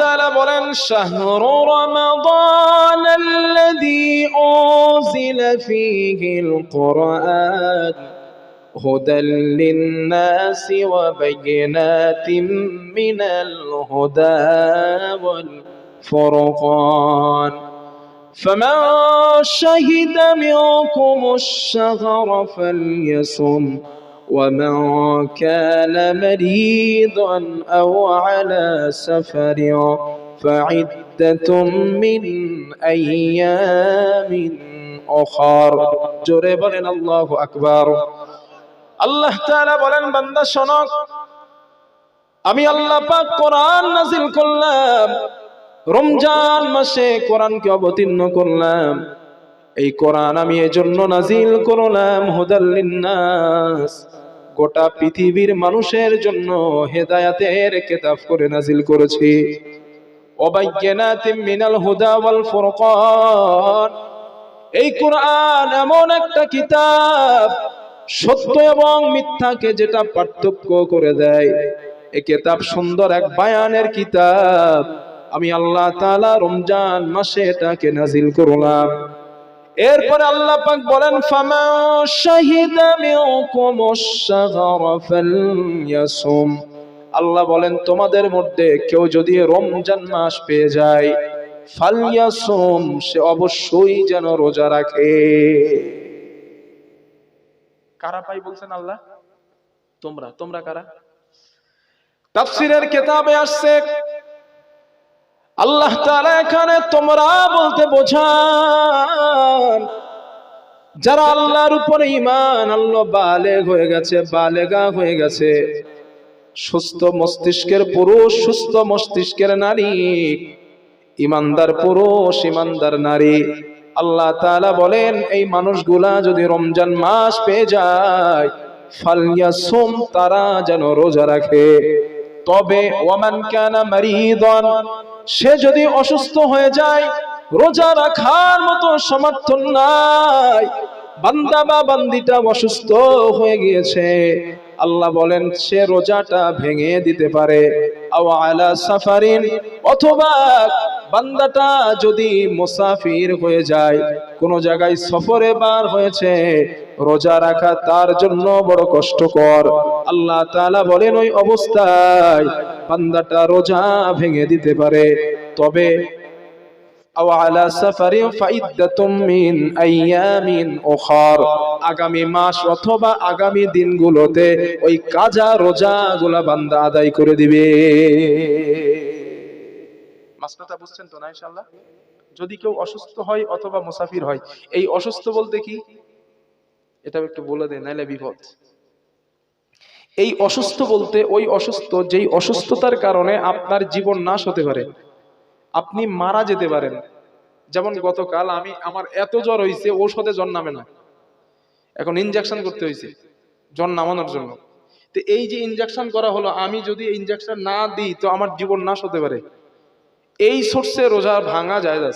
তাআলা বলেন শাহরু রমাদানাল্লাযী উনজিলা ফীহিল কুরআন হুদাল লিন-নাসি ওয়া বায়িনাতিম মিনাল হুদা ওয়াল ফুরকান فمن شهد منكم الشهر فليصم ومن كان مريضا أو على سفر فعدة من أيام أخر জোরে বলেন আল্লাহু আকবার। আল্লাহ তাআলা বলেন বান্দা শোনো, আমি আল্লাহ পাক কোরআন নাযিল করলাম, রমজান মাসে কোরআনকে অবতীর্ণ করলাম। এই কোরআন আমি এজন্য নাযিল করলাম হুদাল লিন-নাস, গোটা পৃথিবীর মানুষের জন্য হেদায়েতের কিতাব করে নাযিল করেছি। ওয়া বায়িনাতিম মিনাল হুদা ওয়াল ফুরকান, এই কোরআন এমন একটা কিতাব সত্য এবং মিথ্যাকে যেটা পার্থক্য করে দেয়। এই কিতাব সুন্দর এক বায়ানের কিতাব। আমি আল্লাহ তাআলা রমজান মাসে এটাকে নাযিল করলাম। এরপরে আল্লাহ পাক বলেন ফামান শাহিদা মিনকুমুশ শাহরা ফালইয়াসুম, আল্লাহ বলেন তোমাদের মধ্যে কেউ যদি রমজান মাস পেয়ে যায় ফালইয়াসুম, সে অবশ্যই যেন রোজা রাখে। কারা পাই বলছেন আল্লাহ? তোমরা কারা? তাফসীরের কিতাবে আসছে আল্লাহ তাআলা এখানে তোমরা বলতে বোঝান যারা আল্লাহর উপরে ঈমান আনলো, বালেগ হয়ে গেছে, বালেগা হয়ে গেছে, সুস্থ মস্তিষ্কের পুরুষ, সুস্থ মস্তিষ্কের নারী, ঈমানদার পুরুষ, ঈমানদার নারী। আল্লাহ তাআলা বলেন এই মানুষগুলা যদি রমজান মাস পেয়ে যায় ফালইয়াসুম, তারা যেন রোজা রাখে। তবে ওয়ামান কানা মারিদান, সে যদি অসুস্থ হয়ে যায়, রোজা রাখার মতো সমর্থন নাই, বান্দা বা বান্দিটা অসুস্থ হয়ে গিয়েছে, আল্লাহ বলেন সে রোজাটা ভেঙে দিতে পারে। আও আলা সাফারিন, অথবা বান্দাটা যদি মুসাফির হয়ে যায়, কোন জায়গায় সফরে বার হয়েছে, রোজা রাখা তার জন্য বড় কষ্টকর, আল্লাহ তাআলা বলেন ওই অবস্থায় বান্দাটা রোজা ভেঙে দিতে পারে। তবে আও আলা সাফারিন ফাইদ্দাতুম মিন আইয়ামিন উখার, আগামী মাস অথবা আগামী দিনগুলোতে ওই কাজা রোজাগুলা বান্দা আদায় করে দিবে। মাসলাটা বুঝছেন তো না ইনশাআল্লাহ? যদি কেউ অসুস্থ হয় অথবা মুসাফির হয়, এই অসুস্থ বলতে কি এটাও একটু বলে দেন নাইলে বিপদ। এই অসুস্থ বলতে ওই অসুস্থ যেই অসুস্থতার কারণে আপনার জীবন নাশ হতে পারে, আপনি মারা যেতে পারেন। যেমন গতকাল আমার এত জ্বর হয়েছে, ঔষধে জ্বর নামে না, এখন ইনজেকশন করতে হয়েছে জ্বর নামানোর জন্য। তো এই যে ইনজেকশন করা হলো, আমি যদি ইনজেকশন না দিই তো আমার জীবন নাশ হতে পারে। এই সোর্সে রোজা ভাঙা যায় না,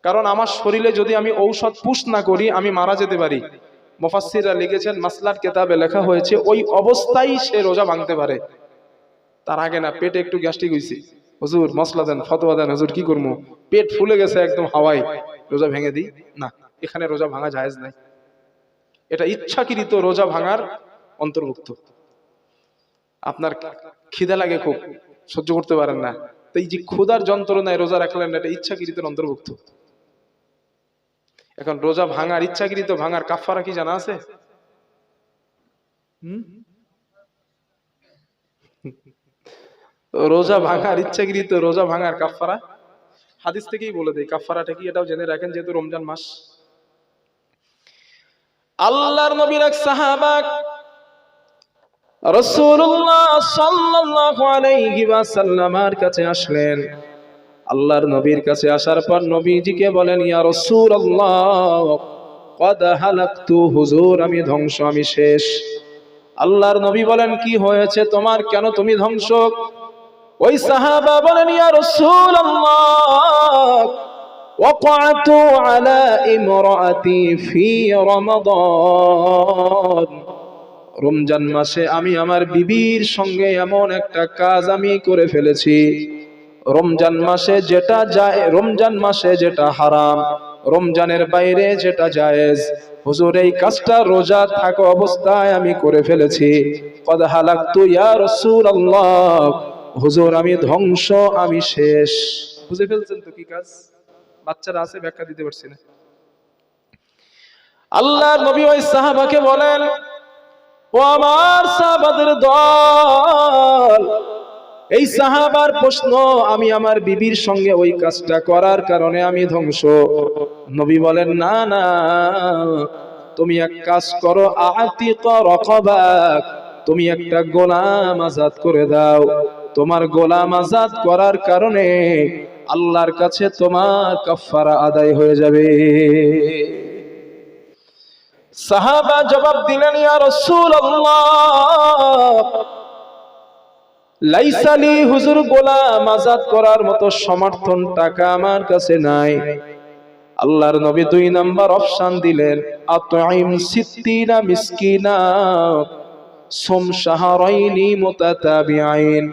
কারণ আমার শরীরে যদি আমি ঔষধ পুশ না করি আমি মারা যেতে পারি। মুফাসসিররা লিখেছেন, মাসলার কিতাবে লেখা হয়েছে ওই অবস্থায় সে রোজা ভাঙতে পারে, তার আগে না। পেটে একটু গ্যাস্ট্রিক হইছে, হুজুর মশলা দেন, ফতোয়া দেন, হুজুর কি করবো, পেট ফুলে গেছে একদম হাওয়ায়, রোজা ভেঙে দিই না, এখানে রোজা ভাঙা জায়েজ নাই। এটা ইচ্ছাকৃত রোজা ভাঙার অন্তর্ভুক্ত। আপনার খিদা লাগে খুব, সহ্য করতে পারেন না, তো এই যে ক্ষুধার যন্ত্রণায় রোজা রাখলেন, এটা ইচ্ছাকৃতের অন্তর্ভুক্ত। এখন রোজা ভাঙার, ইচ্ছাকৃত ভাঙার কাফারা কি জানা আছে? রোজা ভাঙার, ইচ্ছাকৃত রোজা ভাঙার কাফারা হাদিস থেকেই বলে দেয়। কাফারাটা কি এটাও জেনে রাখেন, যেহেতু রমজান মাস। আল্লাহর নবীর এক সাহাবা রাসূলুল্লাহ সাল্লাল্লাহু আলাইহি ওয়াসাল্লামের কাছে আসলেন। আল্লাহর নবীর কাছে আসার পর নবীজিকে বলেন, ইয়া রাসূলুল্লাহ ক্বাদ হালাকতু, হুজুর আমি ধ্বংস, আমি শেষ। আল্লাহর নবী বলেন, কি হয়েছে তোমার, কেন তুমি ধ্বংস? ওই সাহাবা বলেন, ইয়া রাসূলুল্লাহ ওয়াকাতু আলা ইমরাতি ফি রমাদান, রমজান মাসে আমি আমার বিবির সঙ্গে এমন একটা কাজ আমি করে ফেলেছি, রমজান মাসে যেটা যায়, রমজান মাসে যেটা হারাম, রমজানের বাইরে যেটা জায়েজ, হুজুর এই কাজটা রোজা থাকা অবস্থায় আমি করে ফেলেছি। কদ হালাকতু ইয়া রাসূলুল্লাহ, হুজুর আমি ধ্বংস, আমি শেষ। বুঝে ফেলছেন তো কি কাজ? বাচ্চারা আছে, ব্যাখ্যা দিতে পারছি না। আল্লাহর নবী ওই সাহাবাকে বলেন, ও আমার সাহাবাদের দল, এই সাহাবার প্রশ্ন, আমি আমার বিবির সঙ্গে ওই কাজটা করার কারণে আমি ধ্বংস। নবী বলেন, না না, তুমি এক কাজ করো, আতিক রাকাবাক, তুমি একটা গোলাম আজাদ করে দাও। তোমার গোলাম আজাদ করার কারণে আল্লাহর কাছে তোমার কাফারা আদায় হয়ে যাবে। সাহাবা জবাব দিলেন, ইয়া রাসূলুল্লাহ, লাইসালি, হুজুর গোলাম আজাদ করার মতো সমর্থন টাকা আমার কাছে নাই। আল্লাহর নবী 2 নাম্বার অপশন দিলেন, আতঈম সিত্তিনা মিসকিনা সুম শাহরাইনি মুতাতাবিআইন,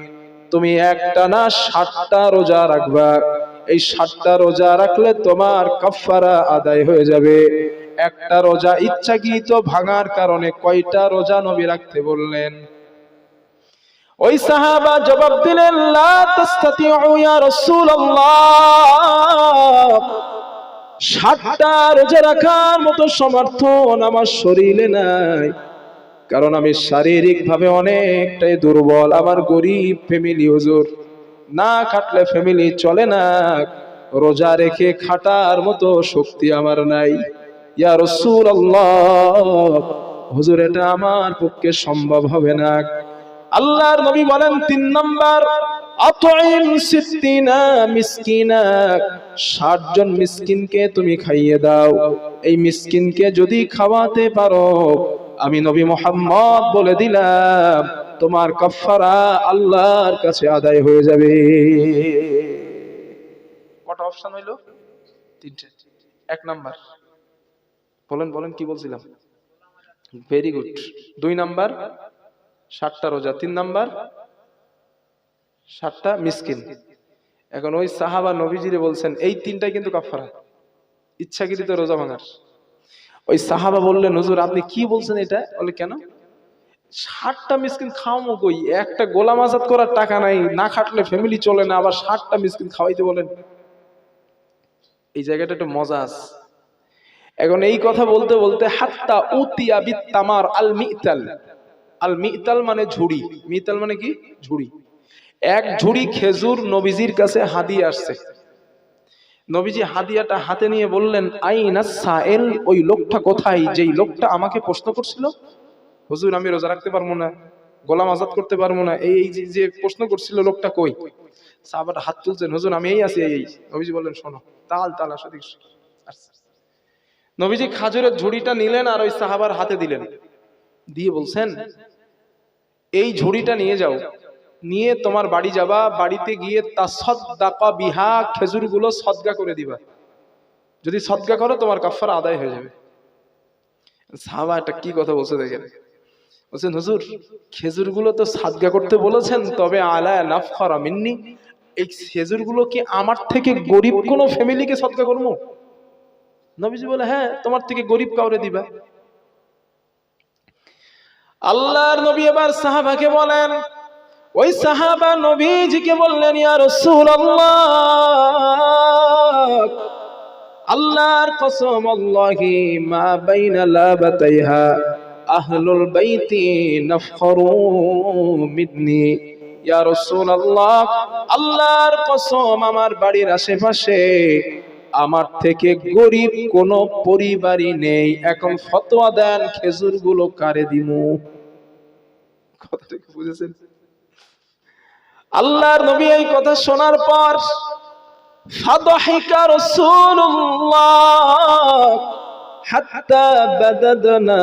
তুমি একটানা 60টা রোজা রাখবা। এই 60টা রোজা রাখলে তোমার কাফারা আদায় হয়ে যাবে। একটা রোজা ইচ্ছাকৃত ভাঙার কারণে কয়টা রোজা নবী রাখতে বললেন? ওই সাহাবা জবাব দিলেন, লা তাস্তাতিউ ইয়া রাসূলুল্লাহ, 60টা রোজা রাখার মতো সমর্থন আমার শরীরে নাই, কারণ আমি শারীরিক ভাবে অনেকটাই দুর্বল, আমার গরিব ফ্যামিলি হুজুর, না খাটলে ফ্যামিলি চলে না, রোজা রেখে খাটার মতো শক্তি আমার নাই। ইয়া রাসূলুল্লাহ, হুজুর এটা আমার পক্ষে সম্ভব হবে না। আল্লাহর নবী বলেন 3 নাম্বার, আতঈম সিত্তিনা মিসকিনা, 60 জন মিসকিনকে তুমি খাইয়ে দাও। এই মিসকিনকে যদি খাওয়াতে পারো, আমি নবী মুহাম্মদ বলে দিলাম তোমার কাফারা আল্লাহর কাছে আদায় হয়ে যাবে। কত অপশন হইলো? 3টে। 1 নাম্বার বলেন, বলেন কি বলছিলাম? Very good. 2 নাম্বার 60টা রোজা, 3 নাম্বার 60টা মিসকিন। এখন ওই সাহাবা নবীজিরে বলছেন এই 3টাই কিন্তু কাফারা, ইচ্ছাকৃত রোজা ভাঙার। ওই সাহাবা বললেন, হুজুর আপনি কি বলছেন এটা? বলে কেন? 60টা মিসকিন খাওয়ামো কই? একটা গোলাম আজাদ করার টাকা নাই, না খাটলে ফ্যামিলি চলে না, আবার 60টা মিসকিন খাওয়াইতে বলেন? এই জায়গাটা একটু মজা আছে। এখন এই কথা বলতে বলতে হাত্তা উতিয়া বিত তামার আল মিতাল, আল মিতাল মানে ঝুড়ি, মিতাল মানে কি? ঝুড়ি। এক ঝুড়ি খেজুর নবীজির কাছে হাদিয়া আসছে। নবীজি হাদিয়াটা হাতে নিয়ে বললেন, আইনা সাইল, ওই লোকটা কোথায় যেই লোকটা আমাকে প্রশ্ন করছিল? হুজুর আমি রোজা রাখতে পারবো না, গোলাম আজাদ করতে পারবো না, এই যে প্রশ্ন করছিল লোকটা কই? সাহাবাটা হাত তুলছেন, হুজুর আমি এই আছি এই। নবীজি বললেন, শোনো, তাল তাল আসো দেখি। নবীজি খাজুরের ঝুড়িটা নিলেন আর ওই সাহাবার হাতে দিলেন, দিয়ে বলছেন, এই ঝুড়িটা নিয়ে যাও, নিয়ে তোমার বাড়ি যাবা, বাড়িতে গিয়ে তাসাদদাকা বিহা, খেজুরগুলো সদকা করে দিবা, যদি সদকা করো তোমার কাফারা আদায় হয়ে যাবে। সাহাবা এটা কি কথা বলছে দেখেন, বলছেন হুজুর খেজুরগুলো তো সদকা করতে বলেছেন, তবে আলা নাফখারা মিন্নি, এই খেজুরগুলো কি আমার থেকে গরিব কোন ফ্যামিলিকে সদকা করবো? নবীজি বলে, হ্যাঁ তোমার থেকে গরিব কাউরে দিবা। আল্লাহর নবী এবার সাহাবাকে বলেন, ওই সাহাবা নবীজিকে বললেন, ইয়া রাসূলুল্লাহ, আল্লাহর কসম, আল্লাহি মা বাইনা লাবাতাইহা আহলুল বাইতি নাফখারু মিন্নি, ইয়া রাসূলুল্লাহ, আল্লাহর কসম আমার বাড়ির আশেপাশে আমার থেকে গরিব কোন পরিবারই নেই, এখন ফতোয়া দেন খেজুরগুলো কারে দিমু? কথাটা কি বুঝেছেন? আল্লাহর নবী এই কথা শোনার পর ফাদহিকা রাসূলুল্লাহ হাত্তা বাদাদনা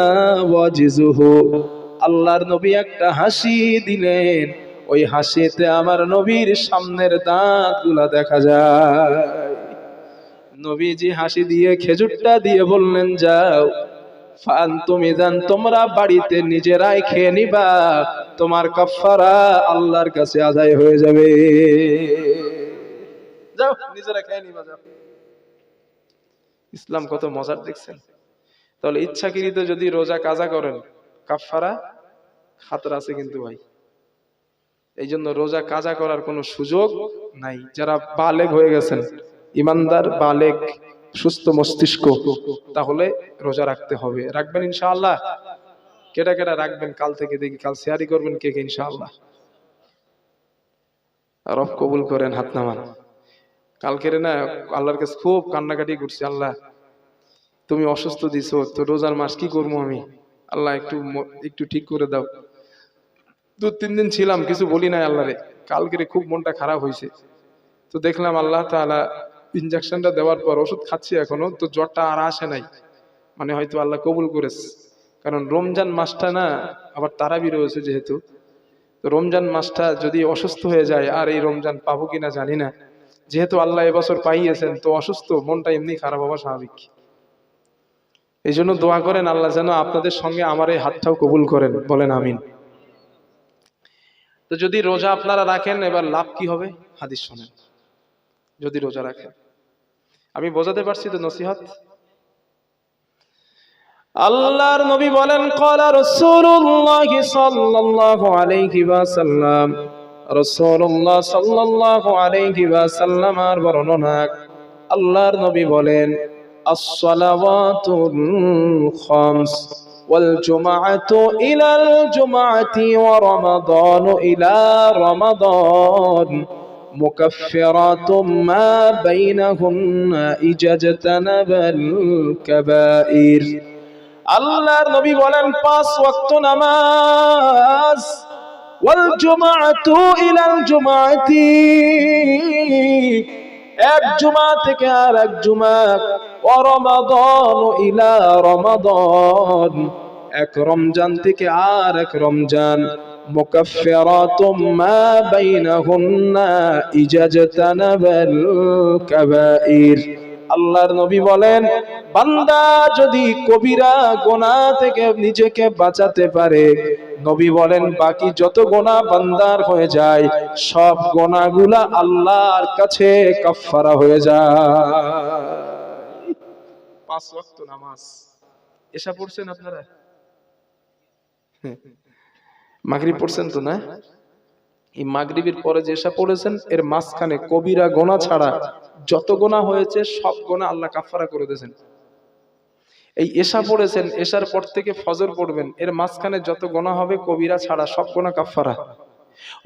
ওয়াজিজুহু, আল্লাহর নবী একটা হাসি দিলেন, ওই হাসিতে আমার নবীর সামনের দাঁতগুলো দেখা যায়। নবীজি হাসি দিয়ে খেজুরটা দিয়ে বললেন, যাও ফান্তুমি জান, তোমরা বাড়িতে নিজেরাই খেয়ে নিবা, তোমার কাফারা আল্লাহর কাছে আদায় হয়ে যাবে। যাও নিজেরা খেয়ে নিবা যাও। ইসলাম কত মজার দেখছেন। তাহলে ইচ্ছাকৃত যদি রোজা কাজা করেন কাফারা খাতরা আছে কিন্তু ভাই। এই জন্য রোজা কাজা করার কোনো সুযোগ নাই। যারা বালেগ হয়ে গেছেন, ইমানদার বালেগ, সুস্থ মস্তিষ্ক, তাহলে রোজা রাখতে হবে। রাখবেন ইনশাআল্লাহ? কেটা কেটা রাখবেন কাল থেকে দেখি, কাল শেয়ারি করবেন কে কে ইনশাআল্লাহ। রব কবুল করেন, হাত নামান। কালকের না আল্লাহর কাছে খুব কান্নাকাটি করছি, আল্লাহ তুমি অসুস্থ দিছো, তো রোজার মাস কি করবো আমি, আল্লাহ একটু ঠিক করে দাও। 2-3 দিন ছিলাম, কিছু বলি নাই আল্লাহরে। কালকে খুব মনটা খারাপ হয়েছে, তো দেখলাম আল্লাহ তাআলা ইনজেকশনটা দেওয়ার পর ওষুধ খাচ্ছি এখনো, তো জ্বরটা আর আসে নাই। মানে হয়তো আল্লাহ কবুল করেছে, কারণ রমজান মাসটা না আবার তারাবি রয়েছে যেহেতু, তো রমজান মাসটা যদি অসুস্থ হয়ে যায় আর এই রমজান পাবো কিনা জানি না। যেহেতু আল্লাহ এবছর পাইয়েছেন, তো অসুস্থ মনটা এমনি খারাপ হওয়া স্বাভাবিক। এই জন্য দোয়া করেন আল্লাহ যেন আপনাদের সঙ্গে আমার এই হাতটাও কবুল করেন, বলেন আমিন। তো যদি রোজা আপনারা রাখেন, এবার লাভ কি হবে হাদিস শোনেন। যদি রোজা রাখেন, আমি বোঝাতে পারছি তো নসিহত? আল্লাহর নবী বলেন, ক্বালা রাসূলুল্লাহ সাল্লাল্লাহু আলাইহি ওয়াসাল্লাম, রাসূলুল্লাহ সাল্লাল্লাহু আলাইহি ওয়াসাল্লাম আর বর্ণনা, আল্লাহর নবী বলেন, as-salawatul khams wal jum'atu ila al-jum'ati wa ramadanu ila ramadan mukaffiratun ma bainahunna ijajtanabal kaba'ir। আল্লাহর নবী বলেন, 5 ওয়াক্ত নামাজ, ওয়াল জুমআতু ইলাল জুমআতি, এক জুমা থেকে আর এক জুমা, ওয়া রমাদান ইলা রমাদান, এক রমজান থেকে আর এক রমজান, মুকাফফিরাতুম মা বাইনাহুন্না ইজাজতানাবাল কাবাইর। আল্লাহর নবী বলেন, বান্দা যদি কবিরা গুনাহ থেকে নিজেকে বাঁচাতে পারে, নবী বলেন বাকি যত গুনাহ বান্দার হয়ে যায়, সব গুনাহগুলা আল্লাহর কাছে কাফফারা হয়ে যায়। 5 ওয়াক্ত নামাজ। এশা পড়ছেন আপনারা? মাগরিব পড়ছেন তো না? এই মাগরিবের পরে যে এশা পড়েছেন, এর মাঝখানে কবিরা গুনাহ ছাড়া যত গুনাহ হয়েছে সব গুনাহ আল্লাহ কাফফারা করে দিয়েছেন। এই এশা পড়েছেন, এশার পর থেকে ফজর পড়বেন, এর মাঝখানে যত গুনাহ হবে কবিরা ছাড়া সব গুনাহ কাফফারা।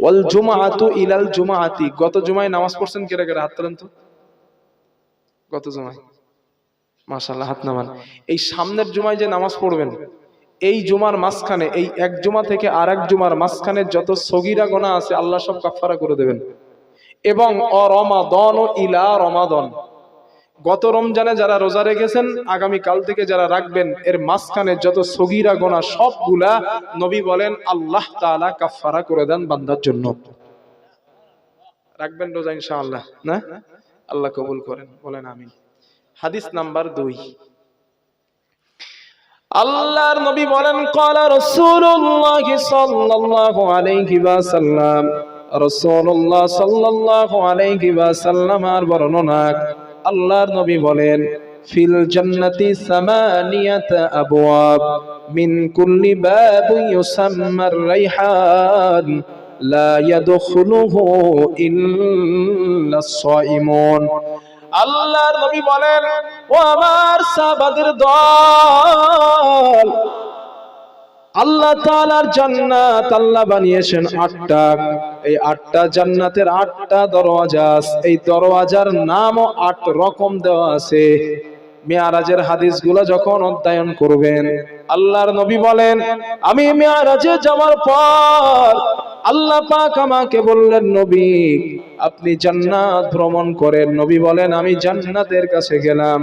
ওয়াল জুমআতু ইলাল জুমআতি, গত জুমায় নামাজ পড়ছেন কেরা কেরা হাত তোলেন তো? গত জুমায় মাশাআল্লাহ হাত নামান। এই সামনের জুমায় যে নামাজ পড়বেন, এই জুমার মাঝখানে, এই এক জুমা থেকে আরেক জুমার মাঝখানে যত সগীরা গুনাহ আছে আল্লাহ সব কাফফারা করে দেবেন। এবং রমাদান ইলা রমাদান, গত রমজানে যারা রোজা রেখেছেন আগামী কাল থেকে যারা রাখবেন, এর মাঝখানে যত সগীরা গুনাহ সবগুলা নবী বলেন আল্লাহ তাআলা কাফফারা করে দেন বান্দার জন্য। রাখবেন রোজা ইনশাআল্লাহ না? আল্লাহ কবুল করেন, বলেন আমিন। হাদিস নাম্বার 2, আল্লাহর নবী বলেন, ক্বালা রাসূলুল্লাহ সাল্লাল্লাহু আলাইহি ওয়াসাল্লাম, রাসূলুল্লাহ সাল্লাল্লাহু আলাইহি ওয়াসাল্লাম আর বর্ণনা, আল্লাহর নবী বলেন, ফিল জান্নাতি সামানিয়াতা আবওয়াব মিন কুল্লি বাবিন ইউসাম্মার রাইহান লা ইয়াদখুলুহু ইল্লাস সাইমুন। আল্লাহর নবী বলেন, ও আমার সাহাবাদের দল, আল্লাহ তাআলার জান্নাত আল্লাহ বানিয়েছেন 8টা। এই 8টা জান্নাতের 8টা দরওয়াজা আছে। এই দরওয়াজার নামও 8 রকম দেওয়া আছে। মিরাজের হাদিসগুলো যখন অধ্যয়ন করবেন, আল্লাহর নবী বলেন, আমি মিরাজে যাওয়ার পর আল্লাহ পাক আমাকে বললেন, নবী আপনি জান্নাত ভ্রমণ করেন। নবী বলেন, আমি জান্নাতের কাছে গেলাম,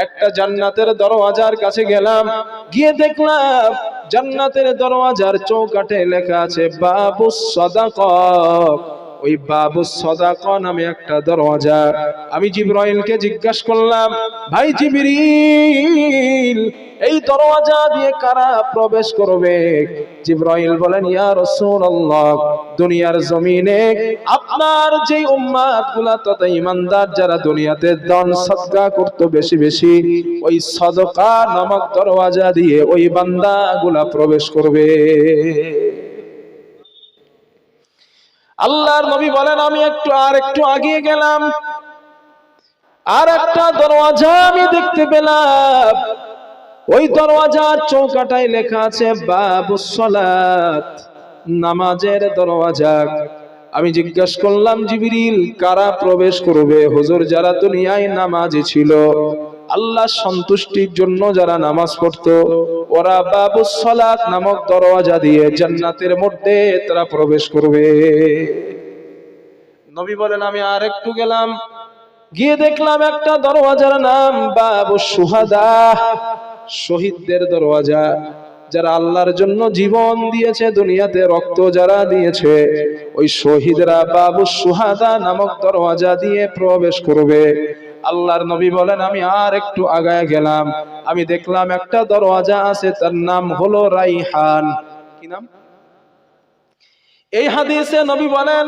একটা জান্নাতের দরওয়াজার কাছে গেলাম, গিয়ে দেখলাম জান্নাতের দরওয়াজার চৌকাঠে লেখা আছে বাবুস সাদাকা, ওই বাবুস সাদাকা নামে একটা দরওয়াজা। আমি জিবরাইলকে জিজ্ঞাসা করলাম, ভাই জিবরিল, এই দরওয়াজা দিয়ে কারা প্রবেশ করবে? জিবরাইল বলেন, ইয়া রাসূলুল্লাহ, দুনিয়ার জমিনে আপনার যে উম্মতগুলো তথা ঈমানদার যারা দুনিয়াতে দান সদকা করতে বেশি বেশি, ওই সাদাকা নামক দরওয়াজা দিয়ে ওই বান্দাগুলা প্রবেশ করবে। আল্লাহর নবী বলেন, আমি একটু আগিয়ে গেলাম, আর একটা দরওয়াজা আমি দেখতে পেলাম। ওই দরওয়াজার চৌকাটায় লেখা আছে বাবুস সালাত, নামাজের দরওয়াজা। আমি জিজ্ঞাসা করলাম, জিবরিল, কারা প্রবেশ করবে? হুজুর, যারা দুনিয়ায় নামাজি ছিল, আল্লাহর সন্তুষ্টির জন্য যারা নামাজ পড়তো, ওরা বাবুস সালাত নামক দরওয়াজা দিয়ে জান্নাতের মধ্যে তারা প্রবেশ করবে। নবী বলেন, আমি আর একটু গেলাম, গিয়ে দেখলাম একটা দরওয়াজার নাম বাবুস শুহাদা, শহীদদের দরওয়াজা। যারা আল্লাহর জন্য জীবন দিয়েছে, দুনিয়াতে রক্ত যারা দিয়েছে, ওই শহীদরা বাবুস শুহাদা নামক দরওয়াজা দিয়ে প্রবেশ করবে। আল্লাহর নবী বলেন, আমি আর একটু আগায় গেলাম, আমি দেখলাম একটা দরওয়াজা আছে, তার নাম হলো রাইহান। কি নাম? এই হাদিসে নবী বলেন,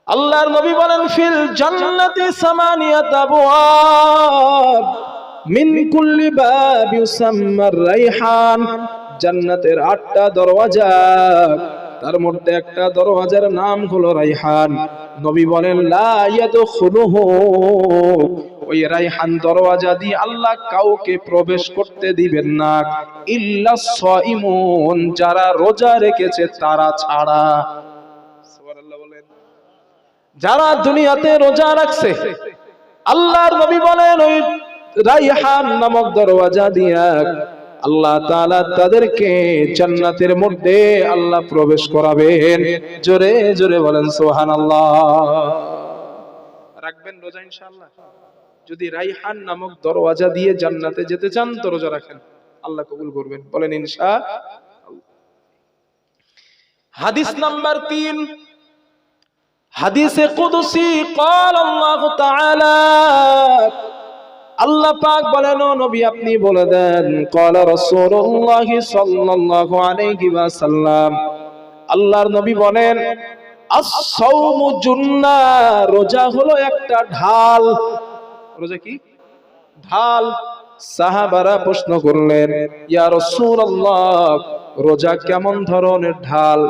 আল্লাহর নবী বলেন, ফিল জান্নাতি সামানিয়াত আবওয়াব মিন কুল্লি বাব ইউসাম্মা রাইহান। জান্নাতের 8টা দরওয়াজা, তার মধ্যে একটা দরওয়াজার নাম হলো রাইহান। নবী বলেন, লা ইয়াদখুলুহু, ওই রাইহান দরওয়াজা দিয়ে আল্লাহ কাউকে প্রবেশ করতে দিবেন না, ইল্লা সাইমুন, যারা রোজা রেখেছে তারা ছাড়া। সুবহানাল্লাহ বলেন। যারা দুনিয়াতে রোজা রাখছে, আল্লাহর নবী বলেন, ওই রাইহান নামক দরওয়াজা দিয়া আল্লাহ তাআলা তাদেরকে জান্নাতের মধ্যে আল্লাহ প্রবেশ করাবেন। জোরে জোরে বলেন সুবহানাল্লাহ। রাখবেন রোজা ইনশাআল্লাহ? যদি রাইহান নামক দরওয়াজা দিয়ে জান্নাতে যেতে চান তো রোজা রাখেন, আল্লাহ কবুল করবেন। বলেন ইনশাআল্লাহ। হাদিস নাম্বার 3, হাদিসে কুদসি। قال الله تعالى, আল্লাহ পাক বলেন, ও নবী আপনি বলে দেন, قال رسول الله صلى الله عليه وسلم, আল্লাহর নবী বলেন, আস-সাওমু জুন্নাহ, রোজা হলো একটা ঢাল। রোজা কি? ঢাল। সাহাবারা প্রশ্ন করলেন, ইয়া রাসূলুল্লাহ, রোজা কেমন ধরনের ঢাল?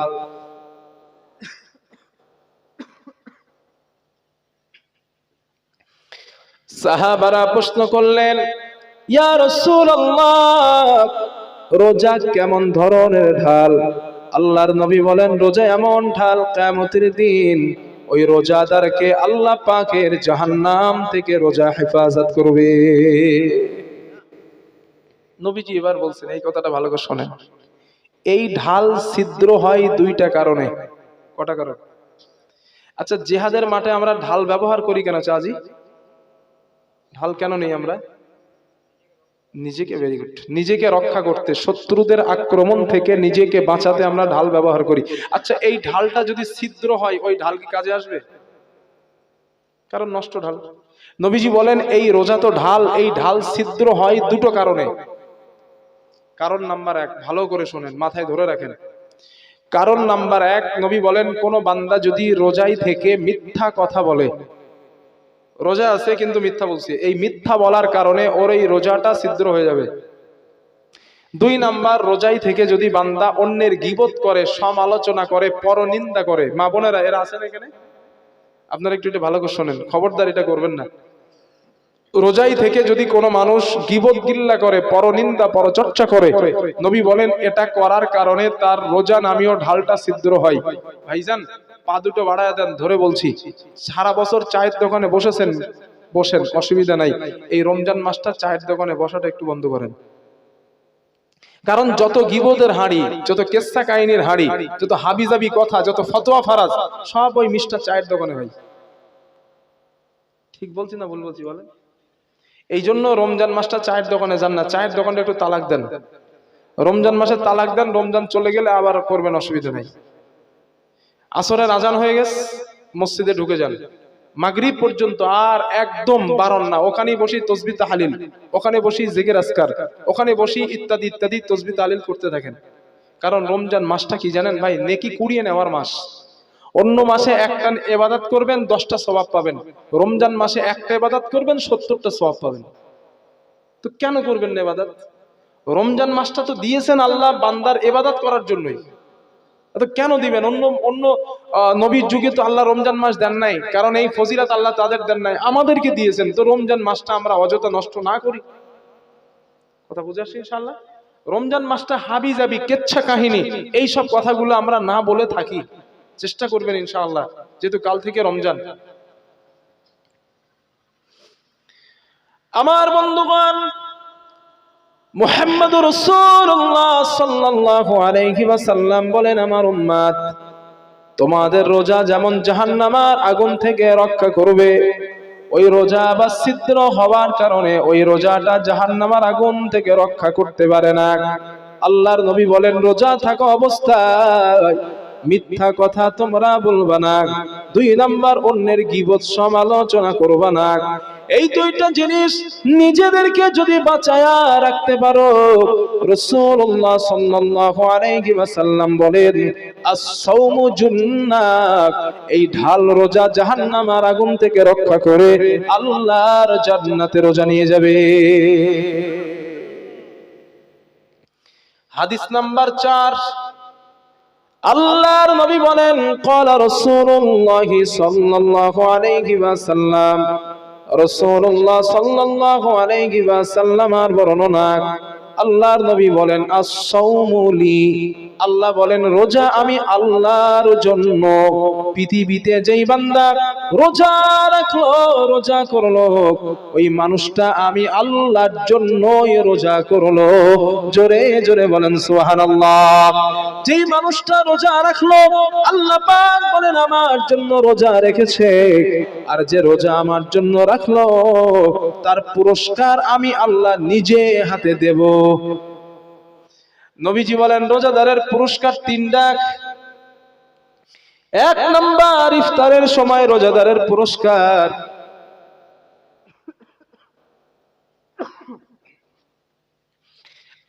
সাহাবারা প্রশ্ন করলেন, ইয়া রাসূলুল্লাহ, রোজা কেমন ধরনের ঢাল? আল্লাহর নবী বলেন, রোজা এমন ঢাল, কিয়ামতের দিন ওই রোজাদারকে আল্লাহ পাকের জাহান্নাম থেকে রোজা হেফাজত করবে। নবীজি এবার বলছেন, এই কথাটা ভালো করে শোনেন, এই ঢাল ছিদ্র হয় 2টা কারণে। কটা কারণ? আচ্ছা, জিহাদের মাঠে আমরা ঢাল ব্যবহার করি কেন? চাজি ঢাল কেন নেই আমরা? নিজেকে, ভেরি গুড, নিজেকে রক্ষা করতে, শত্রুদের আক্রমণ থেকে নিজেকে বাঁচাতে আমরা ঢাল ব্যবহার করি। আচ্ছা, এই ঢালটা যদি ছিদ্র হয়, ওই ঢাল কি কাজে আসবে? কারণ নষ্ট ঢাল। নবীজি বলেন, এই রোজা তো ঢাল, এই ঢাল ছিদ্র হয় 2টো কারণে। কারণ নাম্বার 1, ভালো করে শোনেন, মাথায় ধরে রাখেন। কারণ নাম্বার 1, নবী বলেন, কোন বান্দা যদি রোজায় থেকে মিথ্যা কথা বলে, রোজা আছে কিন্তু মিথ্যা বলছে, এই মিথ্যা বলার কারণে ওর এই রোজাটা ছিদ্র হয়ে যাবে। 2 নাম্বার, রোজাই থেকে যদি বান্দা অন্যের গীবত করে, সমালোচনা করে, পরনিন্দা করে। মা বোনেরা, এরা আছেন এখানে? আপনারা একটু ভালো করে শোনেন, খবরদার এটা করবেন না। রোজাই থেকে যদি কোনো মানুষ গীবত গিল্লা করে, পরনিন্দা পরচর্চা করে, নবী বলেন এটা করার কারণে তার রোজা নামীয় ঢালটা ছিদ্র হয়। ভাইজান, পা দুটো বাড়ায় দেন, ধরে বলছি। সারা বছর চায়ের দোকানে বসেছেন, বসেন, অসুবিধা নাই। এই রমজান মাসটা চায়ের দোকানে বসাটা একটু বন্ধ করেন। কারণ যত গীবতের হাঁড়ি, যত কেসা কাহিনীর হাঁড়ি, যত হাবিজাবি কথা, যত ফতোয়া ফারাজ, সব ওই মিস্টার চায়ের দোকানে হয়। ঠিক বলছি না ভুল বলছি বলেন? এই জন্য রমজান মাসটা চায়ের দোকানে যান না, চায়ের দোকানটা একটু তালাক দেন। রমজান মাসে তালাক দেন, রমজান চলে গেলে আবার করবেন, অসুবিধা নেই। আসরের আজান হয়ে গেছে, মসজিদে ঢুকে যান, মাগরিব পর্যন্ত আর একদম বারণ না, ওখানেই বসি তসবিহ তাহলিল, ওখানে বসি জিকির আজকার, ওখানে বসি ইত্যাদি ইত্যাদি তসবিহ তাহলিল করতে থাকেন। কারণ রমজান মাসটা কি জানেন ভাই, নেকি কুড়িয়ে নেওয়ার মাস। অন্য মাসে একটা ইবাদত করবেন 10টা সওয়াব পাবেন, রমজান মাসে একটা ইবাদত করবেন 70টা সওয়াব পাবেন। তো কেন করবেন না ইবাদত? রমজান মাসটা তো দিয়েছেন আল্লাহ বান্দার ইবাদত করার জন্যই, তো কেন দিবেন? অন্য অন্য নবীর যুগে তো আল্লাহ রমজান মাস দেন নাই, কারণ এই ফজিলত আল্লাহ তাদের দেন নাই, আমাদেরকে দিয়েছেন। তো রমজান মাসটা আমরা অযথা নষ্ট না করি। কথা বুঝে আসছে ইনশাআল্লাহ? রমজান মাসটা হাবি জাবি কেচ্ছা কাহিনী এই সব কথাগুলো আমরা না বলে থাকি, চেষ্টা করবেন ইনশাআল্লাহ, যেহেতু কাল থেকে রমজান। আমার বন্ধুগণ, মুহাম্মদুর রাসূলুল্লাহ সাল্লাল্লাহু আলাইহি ওয়াসাল্লাম বলেন, আমার উম্মত তোমাদের রোজা যেমন জাহান্নামের আগুন থেকে রক্ষা করবে, ওই রোজা বা ছিদ্র হওয়ার কারণে ওই রোজাটা জাহান্নামের আগুন থেকে রক্ষা করতে পারে না। আল্লাহর নবী বলেন, রোজা থাকা অবস্থায় মিথ্যা কথা তোমরা বলবা না। 2 নাম্বার, অন্যের গীবত সমালোচনা করবা না। এই দুইটা জিনিস নিজেদেরকে যদি বাঁচায়া রাখতে পারো, রাসূলুল্লাহ সাল্লাল্লাহু আলাইহি ওয়াসাল্লাম বলেন, আস-সাওমু জুন্নাহ, এই ঢাল রোজা জাহান্নামের আগুন থেকে রক্ষা করে আল্লাহর জান্নাতে রোজা নিয়ে যাবে। হাদিস নাম্বার 4, আল্লাহর নবী বলেন, ক্বালা রাসূলুল্লাহ সাল্লাল্লাহু আলাইহি ওয়াসাল্লাম, রাসূলুল্লাহ সাল্লাল্লাহু আলাইহি ওয়াসাল্লামের বর্ণনা, আল্লাহর নবী বলেন, আস-সাওমু লি, আল্লাহ বলেন রোজা আমি আল্লাহর জন্য। পৃথিবীতে যেই বান্দা রোজা রাখলো, রোজা করলো, ওই মানুষটা আমি আল্লাহর জন্যই রোজা করলো। জোরে জোরে বলেন সুবহানাল্লাহ। যেই মানুষটা রোজা রাখলো, আল্লাহ পাক বলেন আমার জন্য রোজা রেখেছে, আর যে রোজা আমার জন্য রাখলো তার পুরস্কার আমি আল্লাহ নিজে হাতে দেব। নবীজি বলেন রোজাদারের পুরস্কার 3টা। 1 নাম্বার, ইফতারের সময় রোজাদারের পুরস্কার।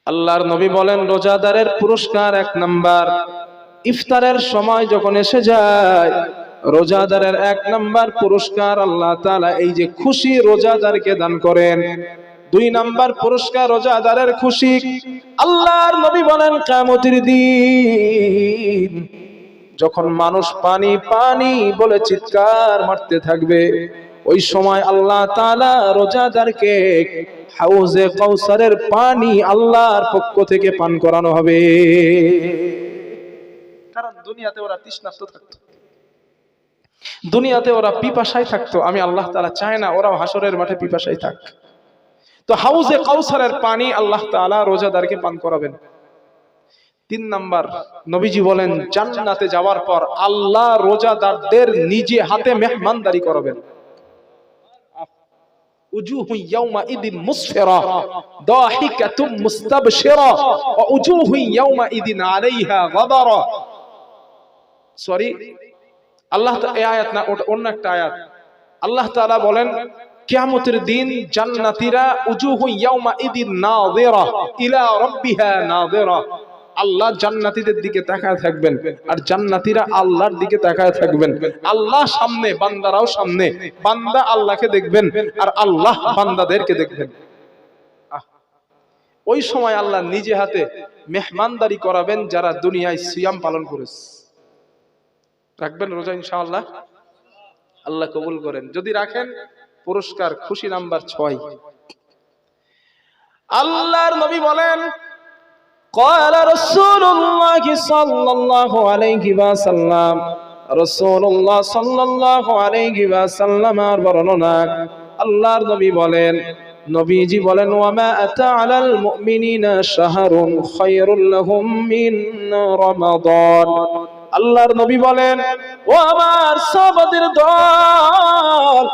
আল্লাহর নবী বলেন রোজাদারের পুরস্কার 1 নাম্বার, ইফতারের সময় যখন এসে যায়, রোজাদারের 1 নাম্বার পুরস্কার আল্লাহ তাআলা এই যে খুশি রোজাদারকে দান করেন। 2 নাম্বার পুরস্কার রোজাদারের খুশি। আল্লাহর নবী বলেন কিয়ামতের দিন যখন মানুষ পানি পানি বলে চিৎকার মারতে থাকবে, ওই সময় আল্লাহ তাআলা রোজাদারকে হাউজে কাউসারের পানি আল্লাহর পক্ষ থেকে পান করানো হবে। কারণ দুনিয়াতে ওরা তৃষ্ণার্ত থাকতো, দুনিয়াতে ওরা পিপাসায় থাকতো। আমি আল্লাহ তাআলা চাই না ওরা হাসরের মাঠে পিপাসায় থাক। তো হাউজে কাউসারের পানি আল্লাহ তাআলা রোজাদারকে পান করাবেন। 3 নাম্বার, নবীজি বলেন জান্নাতে যাওয়ার পর আল্লাহ রোজাদারদের নিজে হাতে মেহমানদারি করাবেন। উজুহু ইয়াওমাইদিন মুসফিরা দাহিকাতুম মুস্তাবশিরা ওয়া উজুহু ইয়াওমাইদিন আলাইহা গাবারা। সরি, আল্লাহ এই আয়াত না, ওটা অন্য একটা আয়াত। আল্লাহ তাআলা বলেন কিয়ামতের দিন জান্নাতীরা উজুহু ইয়াওমাইদিন নাযিরা ইলা রাব্বিহা নাযিরা, আল্লাহ জান্নাতীদের দিকে তাকায় থাকবেন আর জান্নাতীরা আল্লাহর দিকে তাকায় থাকবেন। আল্লাহ সামনে, বান্দারাও সামনে, বান্দা আল্লাহকে দেখবেন আর আল্লাহ বান্দাদেরকে দেখবেন। ওই সময় আল্লাহ নিজে হাতে মেহমানদারি করাবেন যারা দুনিয়ায় সিয়াম পালন করেছে। রাখবেন রোজা ইনশাআল্লাহ? আল্লাহ কবুল করেন। যদি রাখেন পুরস্কার খুশি নাম্বার 6। আল্লাহর নবী বলেন قال رسول الله صلى الله عليه وسلم, রাসূলুল্লাহ সাল্লাল্লাহু আলাইহি ওয়াসাল্লামের বর্ণনা, আল্লাহর নবী বলেন, নবীজি বলেন ওয়ামা আতা আলাল মুমিনিনা শাহরুন খায়রুল লাহুম মিন রমাদান। আল্লাহর নবী বলেন ও আমার সাহাবাদের দল,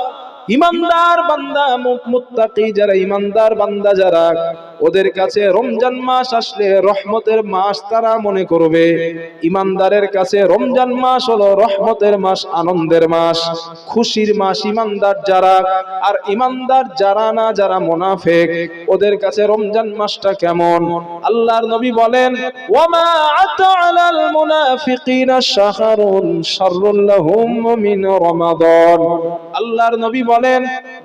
ইমানদার বান্দা, মুত্তাকি যারা, ইমানদার বান্দা যারা, ওদের কাছে রমজান মাস আসলে রহমতের মাস তারা মনে করবে। ইমানদারের কাছে রমজান মাস হলো রহমতের মাস, আনন্দের মাস, খুশির মাস ইমানদার যারা। আর ইমানদার যারা না, যারা মুনাফিক, ওদের কাছে রমজান মাসটা কেমন? আল্লাহর নবী বলেন, ওয়ামা আতা'আলাল মুনাফিকিনা শাহরুন শাররুল লাহুম মিন রমাদান। আল্লাহর নবী বলেন,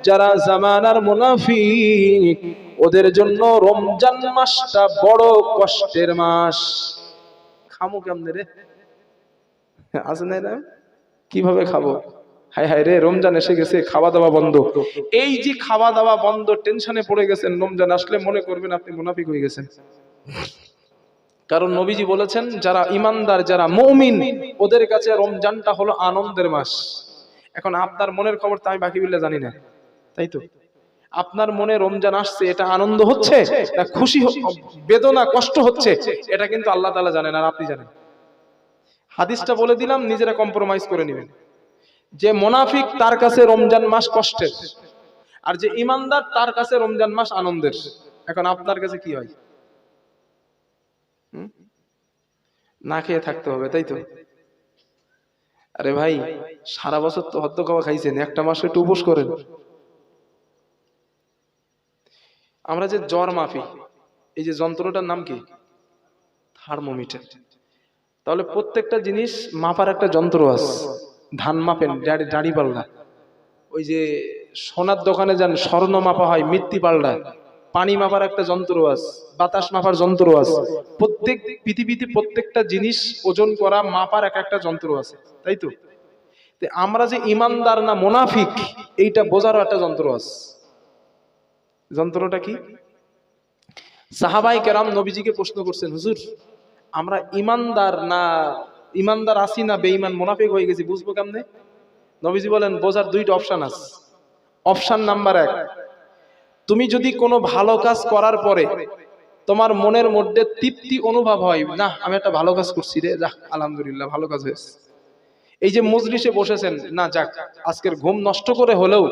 যারা জামানার মুনাফিক, ওদের জন্য রমজান মাসটা বড় কষ্টের মাস। খামু কেমনে রে? আছে না, কিভাবে খাবো? হায় হায় রে, রমজান এসে গেছে, খাওয়া দাওয়া বন্ধ। এই যে খাওয়া দাওয়া বন্ধ, টেনশনে পড়ে গেছেন, রমজান আসলে মনে করবেন আপনি মুনাফিক হয়ে গেছেন। কারণ নবীজি বলেছেন, যারা ইমানদার, যারা মুমিন, ওদের কাছে রমজানটা হলো আনন্দের মাস। এখন আপনার মনের খবর তো আমি বাকি বিল্লাহ জানি না, তাই তো? আপনার মনে রমজান আসছে, এটা আনন্দ হচ্ছে না খুশি, বেদনা, কষ্ট হচ্ছে, এটা কিন্তু আল্লাহ তাআলা জানেন আর আপনি জানেন। হাদিসটা বলে দিলাম, নিজেরা কম্প্রোমাইজ করে নেবেন। যে মুনাফিক, তার কাছে রমজান মাস কষ্টের, আর যে ইমানদার, তার কাছে রমজান মাস আনন্দের। এখন আপনার কাছে কি হয়? না খেয়ে থাকতে হবে, তাই তো? আরে ভাই, সারা বছর তো হদ্দ খাওয়া খাইছেন, একটা মাস একটু উপোস করেন। আমরা যে জ্বর মাপি, এই যে যন্ত্রটার নাম কি? থার্মোমিটার। তাহলে প্রত্যেকটা জিনিস মাপার একটা যন্ত্র আছে। ধান মাপেন, দাড়ি পাল্লা। ওই যে সোনার দোকানে যান, স্বর্ণ মাপা হয়, মৃত্তি পাল্লায়। পানি মাপার একটা যন্ত্র আছে, বাতাস মাপার যন্ত্র আছে। প্রত্যেক পৃথিবীতে প্রত্যেকটা জিনিস ওজন করা, মাপার এক একটা যন্ত্র আছে, তাই তো? আমরা যে ইমানদার না মুনাফিক, এইটা বোঝারও একটা যন্ত্র আছে। যন্ত্রটা কি? সাহাবায়ে কেরাম নবীজিকে প্রশ্ন করছেন, হুজুর, আমরা ইমানদার না, ইমানদার আছি না বেঈমান মুনাফিক হয়ে গেছি, বুঝবো কেমনে? নবীজি বলেন, বোঝার দুইটা অপশন আছে। অপশন নাম্বার 1, তুমি যদি কোনো ভালো কাজ করার পরে তোমার মনের মধ্যে তৃপ্তি অনুভব হয়, না আমি একটা ভালো কাজ করছি রে, যাক আলহামদুলিল্লাহ ভালো কাজ হয়েছে। এই যে মজলিসে বসেছেন, না যাক আজকের ঘুম নষ্ট করে হলেও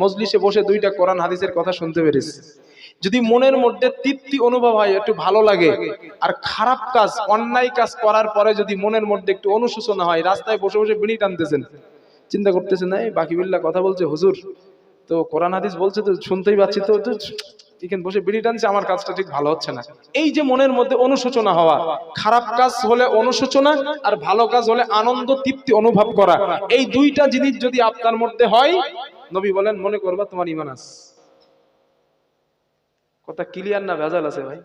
মজলিসে বসে 2টা কোরআন হাদিসের কথা শুনতে পেরেছি, যদি মনের মধ্যে তৃপ্তি অনুভব হয়, একটু ভালো লাগে। আর খারাপ কাজ, অন্যায় কাজ করার পরে যদি মনের মধ্যে একটু অনুশোচনা হয়, রাস্তায় বসে বসে বিড়ি টানতেছেন, চিন্তা করতেছেন, এই বাকি বিল্লাহ কথা বলছে হুজুর, তো কোরআন হাদিস বলছে তো শুনতেই পাচ্ছি, তো এখানে বসে বিড়ি টানছে, আমার কাজটা ঠিক ভালো হচ্ছে না। এই যে মনের মধ্যে অনুশোচনা হওয়া, খারাপ কাজ হলে অনুশোচনা, আর ভালো কাজ হলে আনন্দ, তৃপ্তি অনুভব করা, এই 2টা জিনিস যদি আপনার মধ্যে হয়, নবী বলেন মনে করবা তোমার ঈমান আছে। কথা ক্লিয়ার না ভেজাল আছে ভাই?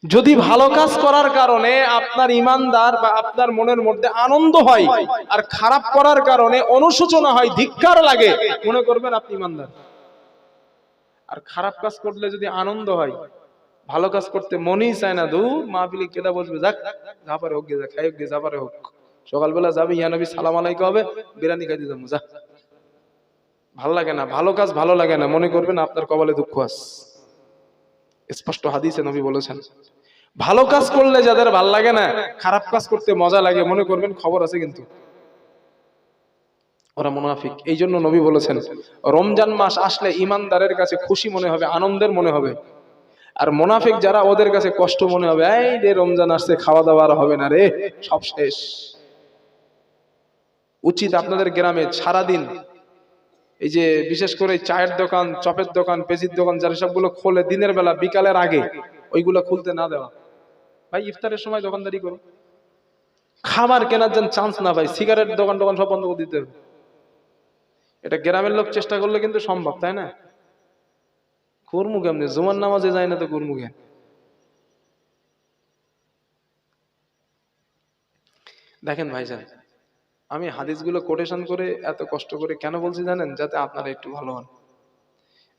যদি ভালো কাজ করার কারণে আপনার ইমানদার বা আপনার মনের মধ্যে আনন্দ হয়, আর খারাপ করার কারণে অনুশোচনা হয়, ধিক্কার লাগে, মনে করবেন আপনি ইমানদার। আর খারাপ কাজ করলে যদি আনন্দ হয়, ভালো কাজ করতে মনই চায় না, দূর মাহফিলে কেদা বসবে, যাক যা পারে হোক গে, যা খাই হোক গে, যা পারে হোক, সকালবেলা যাবে ইয়া নবী সালাম আলাইকুম হবে, বিরিয়ানি খাইতে যাবো, যা। ভালো লাগে না, ভালো কাজ ভালো লাগে না, মনে করবেন আপনার কপালে দুঃখ আছে। স্পষ্ট হাদিসে নবী বলেছেন, ভালো কাজ করলে যাদের ভাল লাগে না, খারাপ কাজ করতে মজা লাগে, মনে করবেন খবর আছে কিন্তু, ওরা মুনাফিক। এই জন্য নবী বলেছেন, রমজান মাস আসলে ইমানদারের কাছে খুশি মনে হবে, আনন্দের মনে হবে। আর মুনাফিক যারা, ওদের কাছে কষ্ট মনে হবে, এই রে রমজান আসছে, খাওয়া দাওয়া আর হবে না রে, সব শেষ। উচিত আপনাদের গ্রামে সারাদিন এই যে বিশেষ করে চায়ের দোকান, চপের দোকান, পেজির দোকান, যারা সবগুলো খোলে দিনের বেলা, বিকালের আগে ওইগুলো খুলতে না দেওয়া। ভাই ইফতারের সময় দোকানদারি করো, খাবার কেনার জন্য চান্স না ভাই, সিগারেট দোকান সব বন্ধ করে দিতে হবে। এটা গ্রামের লোক চেষ্টা করলে কিন্তু সম্ভব, তাই না? করমু কেমনে? জুমার নামাজে যায় না তো করমু কেন? দেখেন ভাইজান, আমি হাদিসগুলো কোটেশন করে এত কষ্ট করে কেন বলছি জানেন? যাতে আপনারা একটু ভালো হন,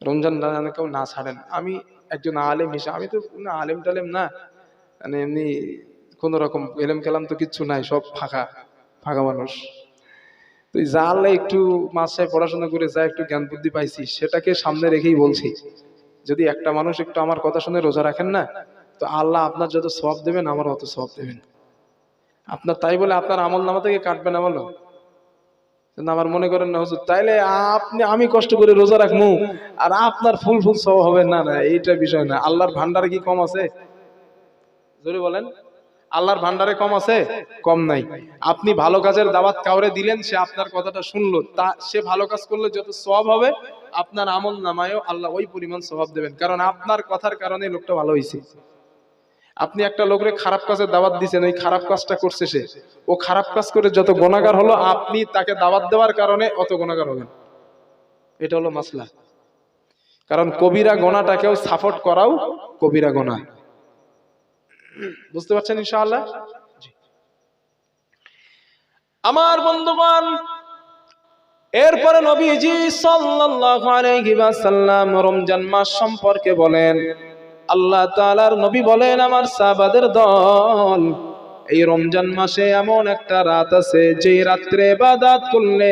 রমজান কেউ না ছাড়েন। আমি একজন আলেম হিসেবে, আমি তো আলেম টালেম না, মানে এমনি কোন রকম এলেম কেলাম তো কিচ্ছু নাই, সব ফাঁকা ফাঁকা মানুষ। তো যা আল্লাহ একটু মাসায় পড়াশোনা করে যা একটু জ্ঞান বুদ্ধি পাইছি, সেটাকে সামনে রেখেই বলছি, যদি একটা মানুষ একটু আমার কথা শুনে রোজা রাখেন না, তো আল্লাহ আপনার যত সওয়াব দেবেন, আমার অত সওয়াব দেবেন আপনার। তাই বলে আপনার আমল নামা থেকে কাটবে না বলো? আমার মনে করেন না হুজুর তাইলে আমি কষ্ট করে রোজা রাখবো আর আপনার ফুল ফুল সব হবে, না না, এইটা বিষয় না। আল্লাহর ভান্ডারে কি কম আছে? জোরে বলেন, আল্লাহর ভান্ডারে কম আছে? কম নাই। আপনি ভালো কাজের দাওয়াত কাউরে দিলেন, সে আপনার কথাটা শুনলো, তা সে ভালো কাজ করলে যত সওয়াব হবে, আপনার আমল নামায়ও আল্লাহ ওই পরিমাণ সওয়াব দেবেন, কারণ আপনার কথার কারণে লোকটা ভালো হয়েছে। আপনি একটা লোকের খারাপ কাজের দাওয়াত দিয়েছেন, ওই খারাপ কাজটা করছে সে, ও খারাপ কাজ করে যত গুনাহগার হলো, আপনি তাকে দাওয়াত দেওয়ার কারণে অত গুনাহগার হবেন। এটা হলো মাসলা। কারণ কবিরা গুনাহটাকেও সাপোর্ট করাও কবিরা গুনাহ। বুঝতে পারছেন ইনশাআল্লাহ? আমার বন্ধুগণ, এরপরে নবীজি সাল্লাল্লাহু আলাইহি ওয়াসাল্লাম রমজান মাস সম্পর্কে বলেন, আল্লাহ তাআলার নবী বলেন, আমার সাহাবাদের দল, এই রমজান মাসে এমন একটা রাত আছে যে রাত্রে ইবাদত করলে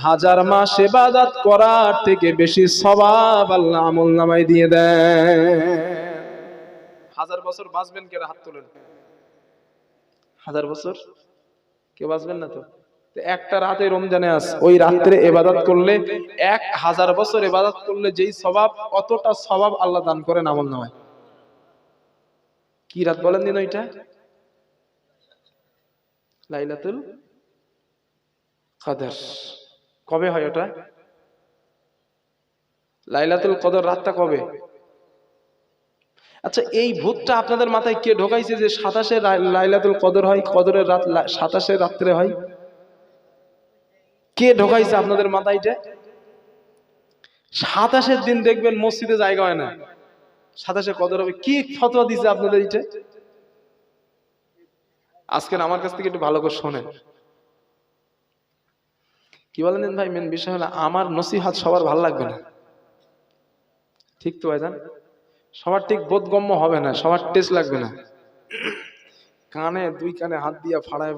1000 মাস ইবাদত করার থেকে বেশি সওয়াব আল্লাহ আমলনামায় দিয়ে দেন। 1000 বছর বাঁচবেন কে? হাত তোলেন। 1000 বছর কেউ বাঁচবেন না তো? একটা রাতে রমজানে আস, ওই রাত্রে ইবাদত করলে 1000 বছর ইবাদত করলে যেই সওয়াব, অতটা সওয়াব আল্লাহ দান করেন আমলনামায়। কি রাত বলেন দিন ওইটা? লাইলাতুল কদর। কবে হয় ওটা? লাইলাতুল কদর রাতটা কবে? আচ্ছা, এই ভূতটা আপনাদের মাথায় কে ঢোকাইছে যে 27-এ লাইলাতুল কদর হয়, কদরের রাত 27-এ রাত্রে হয়? কে ঢোকাইছে আপনাদের মাথায় এটা? 27-এর দিন দেখবেন মসজিদে জায়গা হয় না, 27-এ কদর হবে। কি ফতোয়া দিছে আপনাদের এটা? আজকে আমার কাছ থেকে একটু ভালো করে শোনেন। কি বলেন ভাই? মেন বিষয় হলো, আমার নসিহত সবার ভালো লাগবে না, ঠিক তো ভাইজান? সবার ঠিক বোধগম্য হবে না, সবার টেস্ট লাগবে না। কানে দুই কানে হাত দিয়া ফাটায়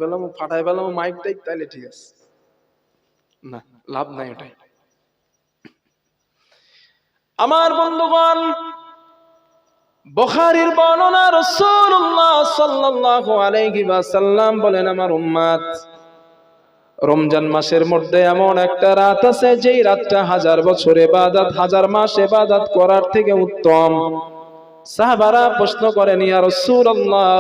পেলাম মাইক টাইক, তাইলে ঠিক আছে, না লাভ নাই ওটাই। আমার বন্ধুগণ, বুখারীর বর্ণনা, রাসূলুল্লাহ সাল্লাল্লাহু আলাইহি ওয়াসাল্লাম বলেন, আমার উম্মত, রমজান মাসের মধ্যে এমন একটা রাত আছে যেই রাতটা 1000 বছর ইবাদত, 1000 মাস ইবাদত করার থেকে উত্তম। সাহাবারা প্রশ্ন করেন, ইয়া রাসূলুল্লাহ,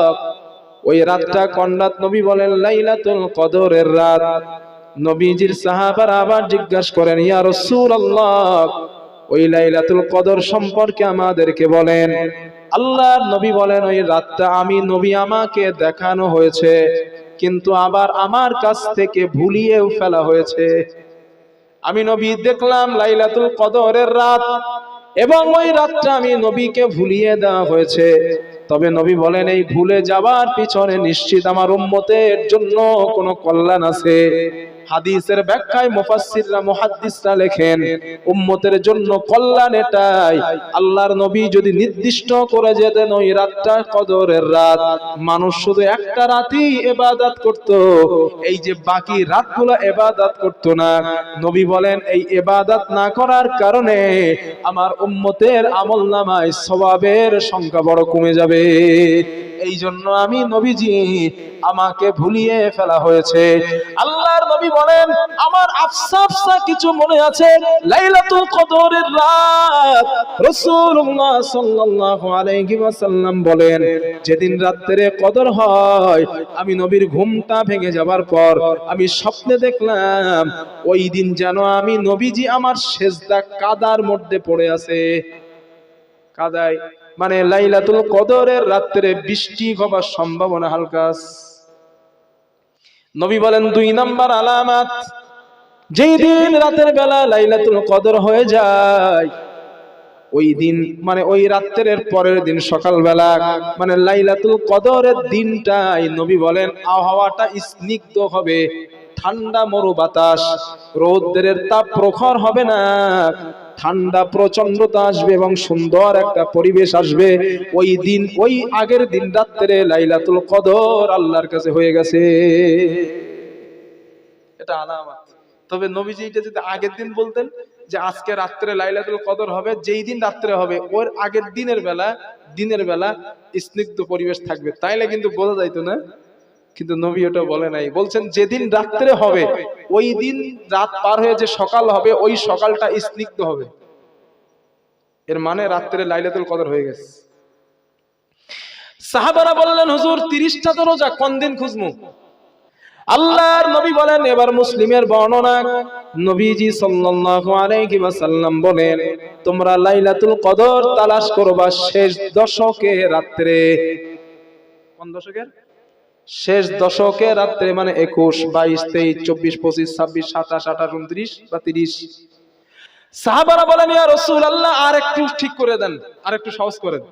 ওই রাতটা কোন রাত? নবী বলেন, লাইলাতুল কদরের রাত। নবীজির সাহাবারা আবার জিজ্ঞাসা করেন, ইয়া রাসূলুল্লাহ, ওই লাইলাতুল কদর সম্পর্কে আমাদেরকে বলেন। আল্লাহর নবী বলেন, ওই রাতটা আমি নবী আমাকে দেখানো হয়েছে, কিন্তু আবার আমার কাছ থেকে ভুলিয়েও ফেলা হয়েছে। আমি নবী দেখলাম লাইলাতুল কদরের রাত, এবং ওই রাতটা আমি নবীকে ভুলিয়ে দেওয়া হয়েছে। তবে নবী বলেন, এই ভুলে যাওয়ার পিছনে নিশ্চিত আমার উম্মতের জন্য কোনো কল্যাণ আছে। হাদিসের ব্যাখ্যায় মুফাসসিররা, মুহাদ্দিসরা লেখেন, উম্মতের জন্য কল্যাণ এটাই, আল্লাহর নবী যদি নির্দিষ্ট করে যেতেন ওই রাতটা কদরের রাত, মানুষ শুধু একটা রাতই ইবাদত করত, এই যে বাকি রাতগুলো ইবাদত করত না। নবী বলেন, এই ইবাদত না করার কারণে আমার উম্মতের আমলনামায় সওয়াবের সংখ্যা বড় কমে যাবে। এই জন্য আমি নবীজি আমাকে ভুলিয়ে ফেলা হয়েছে। আল্লাহর নবী বলেন, আমার আফসা কিছু মনে আছে, লাইলাতুল কদরের রাত। রাসূলুল্লাহ সাল্লাল্লাহু আলাইহি ওয়াসাল্লাম বলেন, যেদিন রাত্রে কদর হয়, আমি নবীর ঘুমটা ভেঙে যাবার পর আমি স্বপ্নে দেখলাম ওই দিন যেন আমি নবীজি আমার সেজদা কাদার মধ্যে পড়ে আছে। কাদায় মানে লাইলাতুল কদরের রাত্রে বৃষ্টি হবার সম্ভাবনা হালকা। নবী বলেন, 2 নাম্বার আলামত, যেই দিন রাতের বেলা লাইলাতুল কদর হয়ে যায়, ওই দিন মানে ওই রাতের পরের দিন সকালবেলা মানে লাইলাতুল কদরের দিনটাই নবী বলেন আবহাওয়াটা স্নিগ্ধ হবে, ঠান্ডা মরু বাতাস, রৌদ্রের তাপ প্রখর হবে না, ঠান্ডা প্রচন্ডতা আসবে এবং সুন্দর একটা পরিবেশ আসবে। ওই দিন, ওই আগের দিন রাত্রে লাইলাতুল কদর আল্লাহর কাছে হয়ে গেছে। এটা আলামত। তবে নবীজি এটা যদি আগের দিন বলতেন যে আজকে রাত্রে লাইলাতুল কদর হবে, যেই দিন রাত্রে হবে ওর আগের দিনের বেলা স্নিগ্ধ পরিবেশ থাকবে, তাইলে কিন্তু বোঝা যাইতো না কিন্তু নবী ওটা বলে নাই, বলছেন যেদিন রাত্রে হবে ওই দিন রাত পার হয়ে যে সকাল হবে ওই সকালটা স্নিগ্ধ হবে। এর মানে রাত্রে লাইলাতুল কদর হয়ে গেছে। সাহাবারা বললেন হুজুর 30টা তো রোজা, কোন দিন খুঁজমু? আল্লাহর নবী বলেন, এবার মুসলিমের বর্ণনা, নবীজি সাল্লাল্লাহু আলাইহি ওয়াসাল্লাম বলেন, তোমরা লাইলাতুল কদর তালাশ করবা শেষ দশকে রাত্রে। কোন দশকের? শেষ দশকে রাত্রে, মানে 21, 22, 23, 24, 25, 26, 27, 28, 29 বা 30। সাহাবারা বলেন, ইয়া রাসূলুল্লাহ আর একটু ঠিক করে দেন, আর একটু সহজ করেন।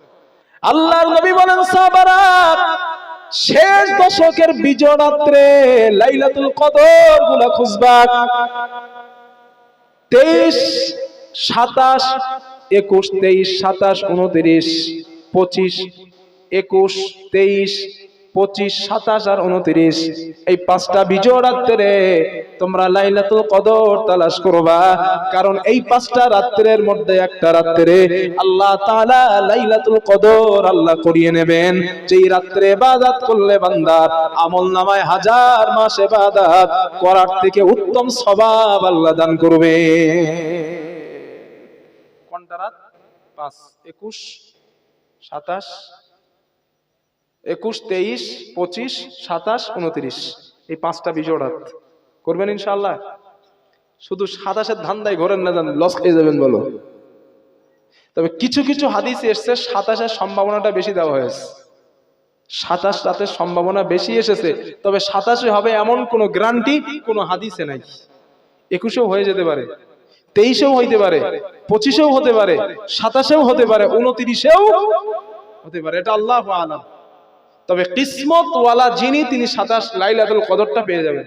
আল্লাহর নবী বলেন, সাহাবারা শেষ দশকের বিজয় রাত্রে লাইলাতুল কদর গুলা খুঁজবা। 23, 27, 21, 23, 27, 29, 25, 21, 23, 25, 27 আর 29, এই 5টা বিজয় রাত্রে তোমরা লাইলাতুল কদর তালাশ করবা। কারণ এই 5টা রাত্রের মধ্যে একটা রাত্রে আল্লাহ তাআলা লাইলাতুল কদর আল্লাহ করিয়ে নেবেন, যেই রাত্রে ইবাদত করলে বান্দার আমলনামায় 1000 মাস ইবাদত করার থেকে উত্তম সওয়াব আল্লাহ দান করবে। কোনটা রাত? 5, 21, 27, 21, 23, 25, 27, 29, এই 5টা বিজয় রাত করবেন ইনশাআল্লাহ। শুধু 27-এর ধান্দায় ঘোরেন না, জান লস খেয়ে যাবেন বলো। তবে কিছু কিছু হাদিসে এসেছে 27-এর সম্ভাবনাটা বেশি দেওয়া হয়েছে, 27 রাতের সম্ভাবনা বেশি এসেছে। তবে 27 হবে এমন কোন গ্যারান্টি কোন হাদিসে নাই। 21-এও হয়ে যেতে পারে, 23-এও হইতে পারে, 25-এও হতে পারে, 27-এও হতে পারে, 29-এও হতে পারে, এটা আল্লাহু আলাম। তবে কিসমত ওয়ালা যিনি, তিনি 27 লাইলাতুল কদরটা পেয়ে যাবেন।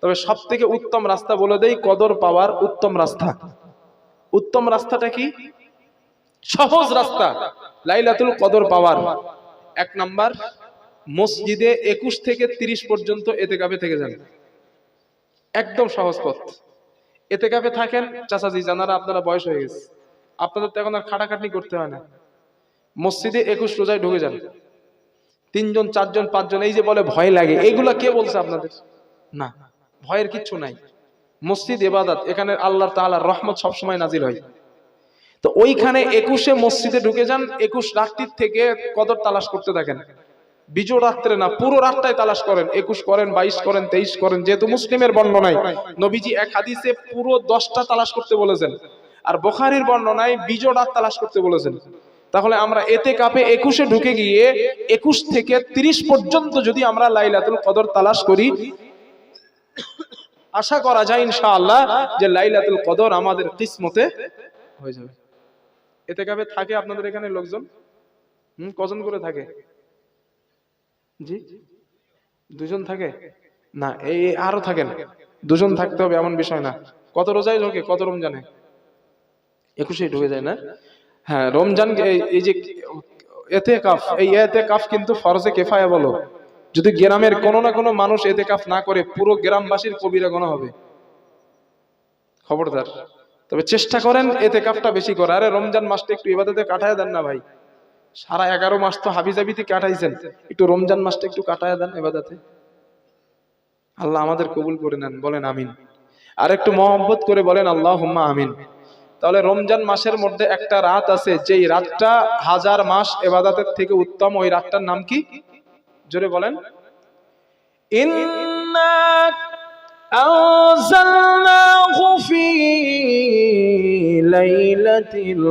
তবে সবথেকে উত্তম রাস্তা বলে দেই, কদর পাওয়ার উত্তম রাস্তা। উত্তম রাস্তাটা কি? সহজ রাস্তা লাইলাতুল কদর পাওয়ার। 1 নাম্বার, মসজিদে 21 থেকে 30 পর্যন্ত এতেকাফে থেকে যান। একদম সহজ পথ। এতেকাফে থাকেন, চাচাজি জানারা আপনারা বয়স হয়ে গেছে, আপনাদের তো এখন আর খাটাখাটনি করতে হয় না। মসজিদে 21 রোজায় ঢুকে যান। 3 জন 4 জন 5 জন, এই যে বলে ভয় লাগে, এইগুলা কে বলছে আপনাদের? না, ভয়ের কিচ্ছু নাই। মসজিদ ইবাদত, এখানে আল্লাহ তাআলার রহমত সবসময় নাজিল হয়। তো ওইখানে 21-এ মসজিদে ঢুকে যান, 21 রাত্রির থেকে কদর তালাশ করতে থাকেন। বিজয় রাত্রে না, পুরো রাতটাই তালাশ করেন। 21 করেন, 22 করেন, 23 করেন। যেহেতু মুসলিমের বর্ণনায় নবীজি এক হাদিসে পুরো 10টা তালাশ করতে বলেছেন, আর বুখারীর বর্ণনায় বিজয় রাত তালাশ করতে বলেছেন। তাহলে আমরা এতেকাফে 21-এ ঢুকে গিয়ে 21 থেকে 30 পর্যন্ত যদি আমরা লাইলাতুল কদর তালাশ করি, আশা করা যায় ইনশাআল্লাহ যে লাইলাতুল কদর আমাদের কিসমতে হয়ে যাবে। এতেকাফে থাকে আপনাদের এখানে লোকজন? কজন করে থাকে? জি, 2 জন থাকে না, এই আরো থাকেন। 2 জন থাকতে হবে এমন বিষয় না। কত রোজায় ঢোকে? কত রমজানে? 21-এ ঢুকে যায় না? হ্যাঁ, রমজান এই যে এতেকাফ, এই এতেকাফ কিন্তু ফরজে কিফায়া বলো। যদি গ্রামের কোনো না কোনো মানুষ এতেকাফ না করে, পুরো গ্রামবাসীর কবিরা গুনাহ হবে, খবরদার। তবে চেষ্টা করেন এতেকাফটা বেশি করা। আরে রমজান মাসটা একটু ইবাদতে কাটায় দেন না ভাই, সারা 11 মাস তো হাবিজাবিতে কাটাইছেন, একটু রমজান মাসটা একটু কাটায় দেন ইবাদতে। আল্লাহ আমাদের কবুল করে নেন, বলেন আমিন। আর একটু মহব্বত করে বলেন আল্লাহুম্মা আমিন। তাহলে রমজান মাসের মধ্যে একটা রাত আছে, যেই রাতটা 1000 মাস ইবাদতের থেকে উত্তম। ওই রাতটার নাম কি? জোরে বলেন। ইন্না আনজালনাহু ফি লাইলাতিল